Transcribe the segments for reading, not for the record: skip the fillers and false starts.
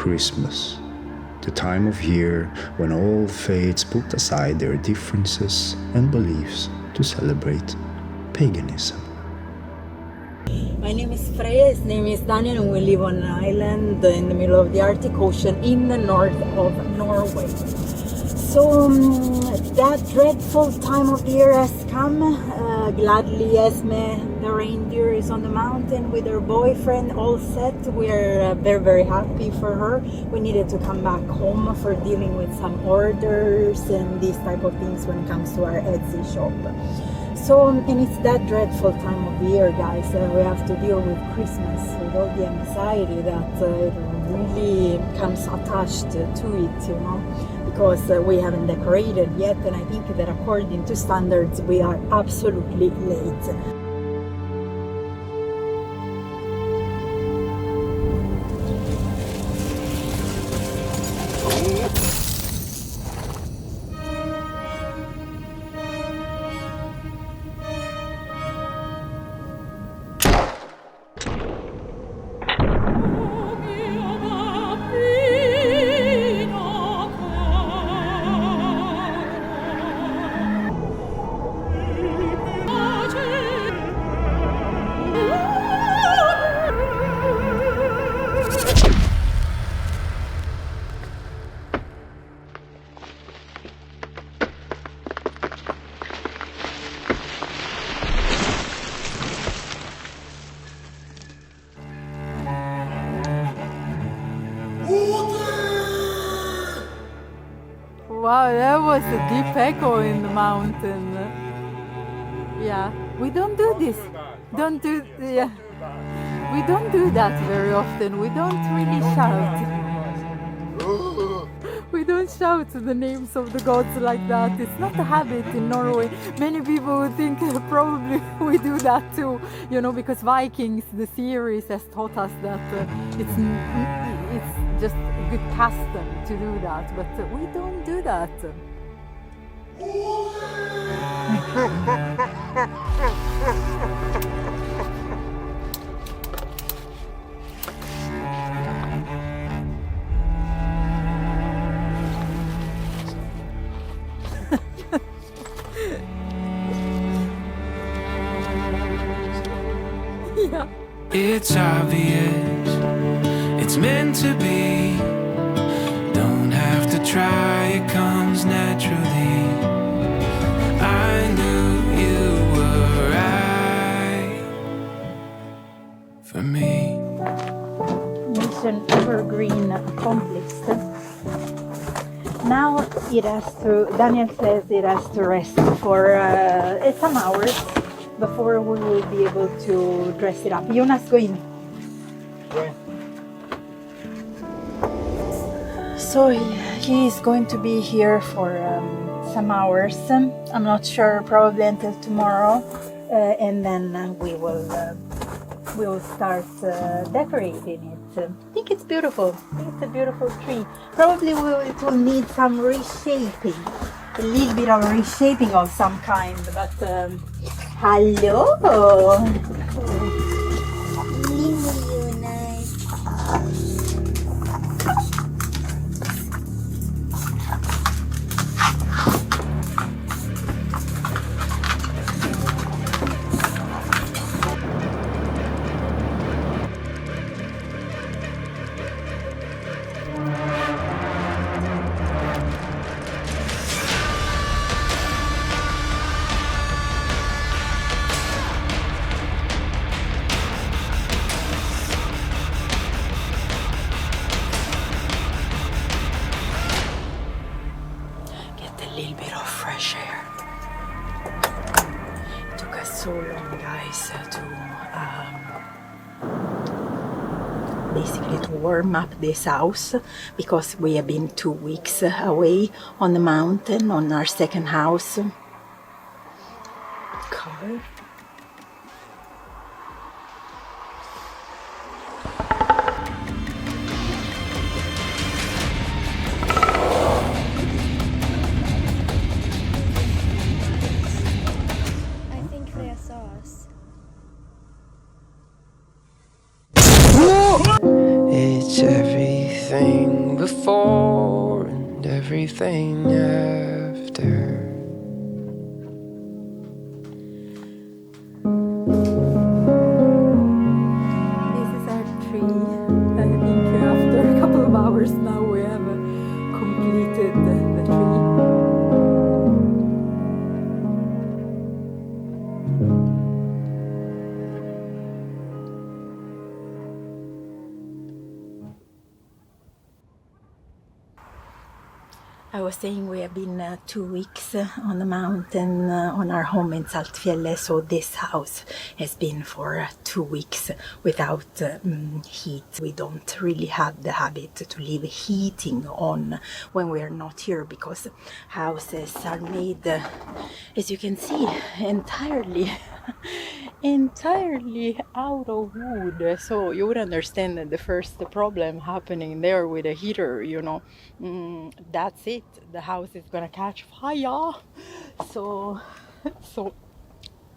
Christmas, the time of year when all faiths put aside their differences and beliefs to celebrate paganism. My name is Freyia, his name is Daniel, and we live on an island in the middle of the Arctic Ocean in the north of Norway. So that dreadful time of the year has come. Gladly Esme, the reindeer, is on the mountain with her boyfriend, all set. We're very, very happy for her. We needed to come back home for dealing with some orders and these type of things when it comes to our Etsy shop. So, and it's that dreadful time of the year, guys. We have to deal with Christmas, with all the anxiety that really comes attached to it, you know, because we haven't decorated yet, and I think that according to standards, we are absolutely late. Wow, that was a deep echo in the mountain. Yeah, we don't do this. Yeah. We don't do that very often. We don't really shout. We don't shout the names of the gods like that. It's not a habit in Norway. Many people would think probably we do that too, you know, because Vikings, the series, has taught us that it's just a good custom to do that, but we don't do that. Yeah. It's obvious, it's meant to be. Don't have to try, it comes naturally. I knew you were right for me. Mission evergreen accomplished. Now it has to, Daniel says it has to rest for some hours before we will be able to dress it up. Jonas, go in. Yeah. So he is going to be here for some hours. I'm not sure, probably until tomorrow, and then we will start decorating it. I think it's beautiful. I think it's a beautiful tree. Probably it will need some reshaping, a little bit of reshaping of some kind. But hello. So long, guys, to basically to warm up this house, because we have been 2 weeks away on the mountain on our second house. Car. It's everything. everything before and everything after. This is our tree. I think after a couple of hours now we have completed the tree. I was saying we have been 2 weeks on the mountain on our home in Saltfjellet, so this house has been for 2 weeks without heat. We don't really have the habit to leave heating on when we are not here, because houses are made, as you can see, entirely out of wood. So you would understand that the first problem happening there with a heater, you know, that's it, the house is gonna catch fire. So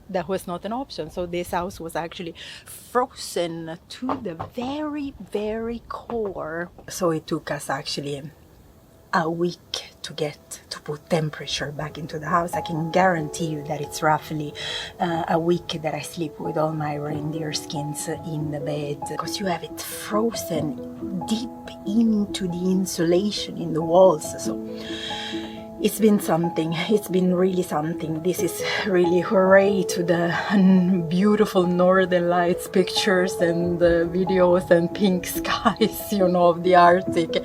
that was not an option. So this house was actually frozen to the very, very core. So it took us actually a week to put temperature back into the house. I can guarantee you that it's roughly a week that I sleep with all my reindeer skins in the bed, because you have it frozen deep into the insulation in the walls. So it's been something. It's been really something. This is really hooray to the beautiful northern lights pictures and videos and pink skies, you know, of the Arctic.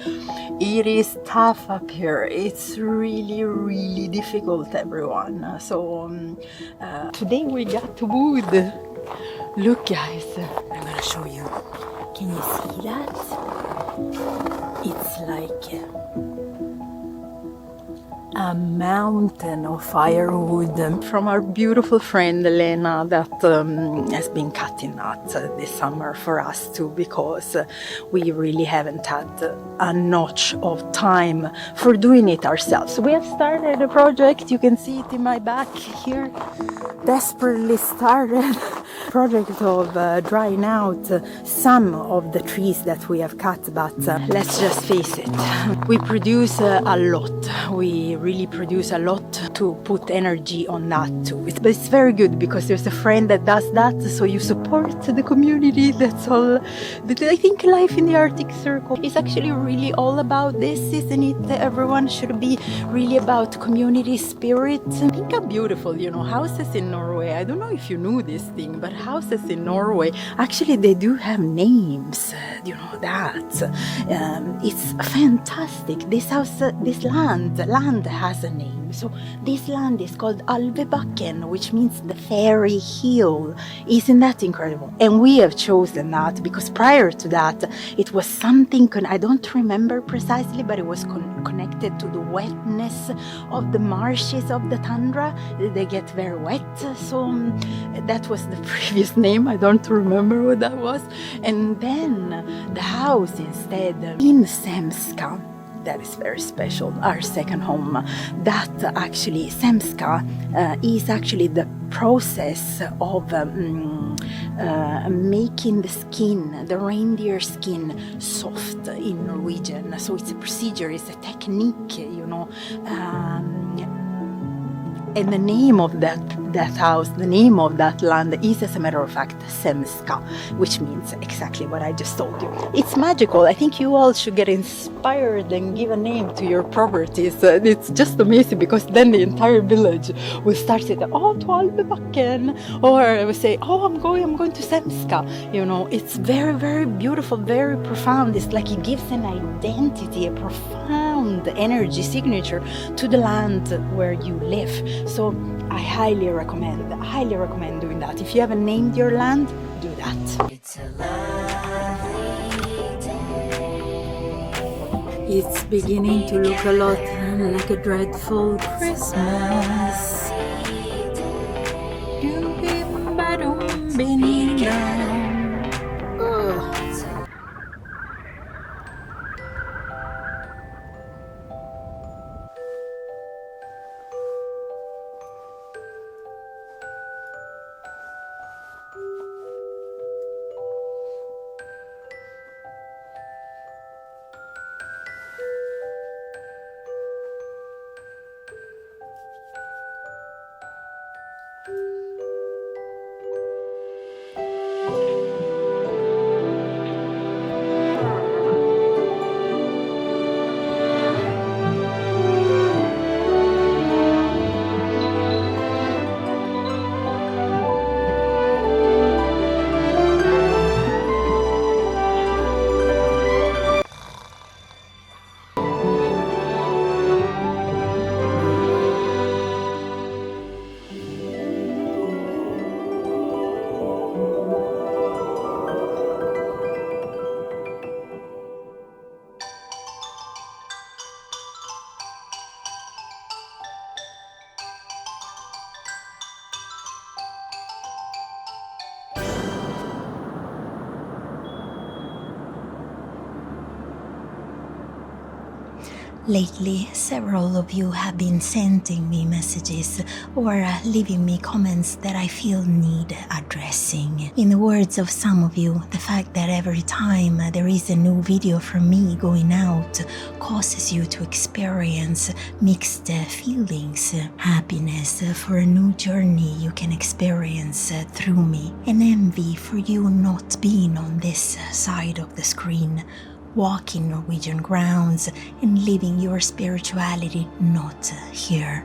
It is tough up here. It's really, really difficult, everyone. So today we got wood. Look, guys, I'm gonna show you. Can you see that? It's like a mountain of firewood from our beautiful friend Lena, that has been cutting that this summer for us too, because we really haven't had a notch of time for doing it ourselves. We have started a project, you can see it in my back here, desperately started project of drying out some of the trees that we have cut, but let's just face it, we produce a lot. We really produce a lot to put energy on that too. But it's very good because there's a friend that does that, so you support the community. That's all. I think life in the Arctic Circle is actually really all about this, isn't it? Everyone should be really about community spirit. Think how beautiful, you know, houses in Norway. I don't know if you knew this thing, but houses in Norway, actually they do have names. You know that. It's fantastic. This house, this land has a name. So this land is called Alvebakken, which means the fairy hill. Isn't that incredible? And we have chosen that because prior to that, it was something, I don't remember precisely, but it was connected to the wetness of the marshes of the tundra. They get very wet. So that was the previous name. I don't remember what that was. And then the house instead in Semska, that is very special, our second home. That actually, Semska is actually the process of making the skin, the reindeer skin, soft in Norwegian. So it's a procedure, it's a technique, you know. And the name of that house, the name of that land is, as a matter of fact, Semska, which means exactly what I just told you. It's magical. I think you all should get inspired and give a name to your properties. It's just amazing, because then the entire village will start saying, oh, to Alvebakken, or will say, oh, I'm going to Semska. You know, it's very, very beautiful, very profound. It's like it gives an identity, a profound energy signature to the land where you live. So I highly recommend doing that. If you haven't named your land, do that. It's a lovely day. It's beginning to look a lot like a dreadful Christmas. Lately, several of you have been sending me messages or leaving me comments that I feel need addressing. In the words of some of you, the fact that every time there is a new video from me going out causes you to experience mixed feelings, happiness for a new journey you can experience through me, and envy for you not being on this side of the screen, walking Norwegian grounds and living your spirituality not here.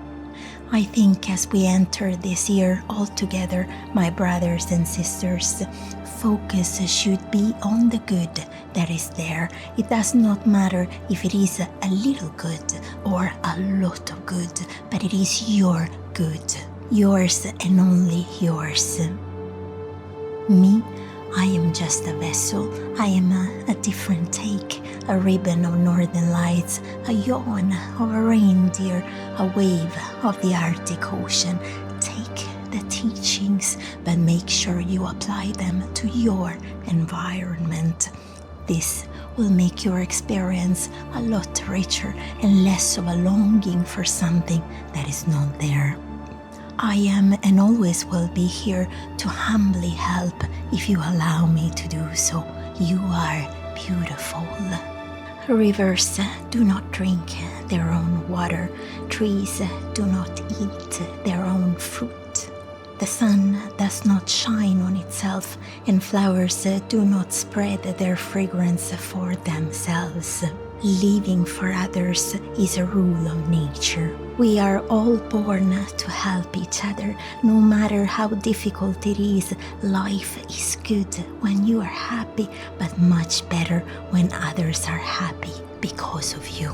I think as we enter this year all together, my brothers and sisters, focus should be on the good that is there. It does not matter if it is a little good or a lot of good, but it is your good, yours and only yours. Me, I am just a vessel. I am a different take, a ribbon of northern lights, a yawn of a reindeer, a wave of the Arctic Ocean. Take the teachings, but make sure you apply them to your environment. This will make your experience a lot richer and less of a longing for something that is not there. I am and always will be here to humbly help if you allow me to do so. You are beautiful. Rivers do not drink their own water. Trees do not eat their own fruit. The sun does not shine on itself, and flowers do not spread their fragrance for themselves. Living for others is a rule of nature. We are all born to help each other. No matter how difficult it is, life is good when you are happy, but much better when others are happy because of you.